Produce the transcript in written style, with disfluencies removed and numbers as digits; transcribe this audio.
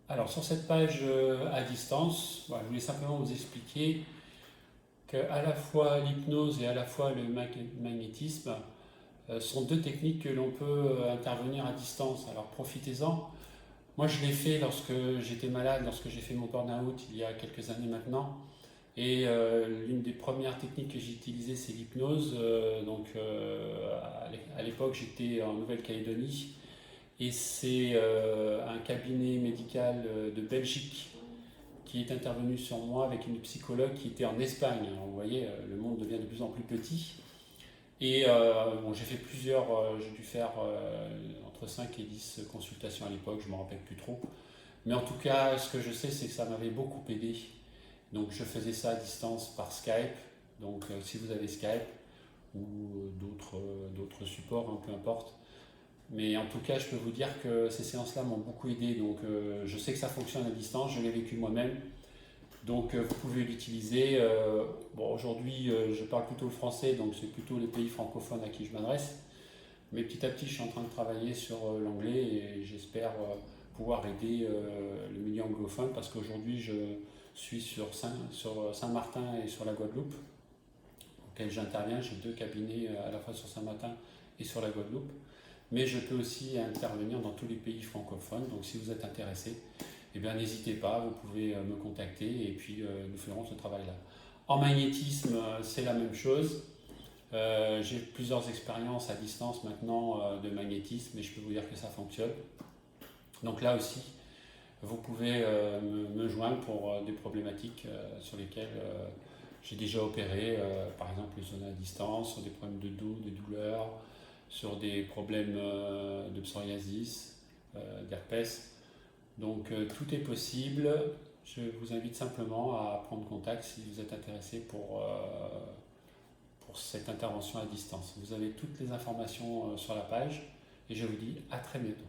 Alors sur cette page à distance, voilà, je voulais simplement vous expliquer qu'à la fois l'hypnose et à la fois le magnétisme sont deux techniques que l'on peut intervenir à distance. Alors profitez-en. Moi je l'ai fait lorsque j'étais malade, lorsque j'ai fait mon burn-out il y a quelques années maintenant. Et l'une des premières techniques que j'ai utilisées, c'est l'hypnose. À l'époque, j'étais en Nouvelle-Calédonie et c'est un cabinet médical de Belgique qui est intervenu sur moi avec une psychologue qui était en Espagne. Alors, vous voyez, le monde devient de plus en plus petit. Et bon, j'ai fait j'ai dû faire entre 5 et 10 consultations à l'époque, je ne me rappelle plus trop. Mais en tout cas, ce que je sais, c'est que ça m'avait beaucoup aidé. Donc je faisais ça à distance par Skype. Donc si vous avez Skype ou d'autres supports, hein, peu importe. Mais en tout cas, je peux vous dire que ces séances-là m'ont beaucoup aidé. Donc je sais que ça fonctionne à distance, je l'ai vécu moi-même. Donc vous pouvez l'utiliser. Bon, aujourd'hui, je parle plutôt le français, donc c'est plutôt les pays francophones à qui je m'adresse. Mais petit à petit, je suis en train de travailler sur l'anglais et j'espère pouvoir aider le milieu anglophone parce qu'aujourd'hui, je suis sur Saint-Martin et sur la Guadeloupe, auquel j'interviens. J'ai deux cabinets à la fois sur Saint-Martin et sur la Guadeloupe. Mais je peux aussi intervenir dans tous les pays francophones. Donc si vous êtes intéressé, eh bien n'hésitez pas, vous pouvez me contacter et puis nous ferons ce travail-là. En magnétisme, c'est la même chose. J'ai plusieurs expériences à distance maintenant de magnétisme et je peux vous dire que ça fonctionne. Donc là aussi, vous pouvez me joindre pour des problématiques sur lesquelles j'ai déjà opéré, par exemple le sauna à distance, sur des problèmes de dos, des douleurs, sur des problèmes de psoriasis, d'herpès. Donc tout est possible. Je vous invite simplement à prendre contact si vous êtes intéressé pour cette intervention à distance. Vous avez toutes les informations sur la page et je vous dis à très bientôt.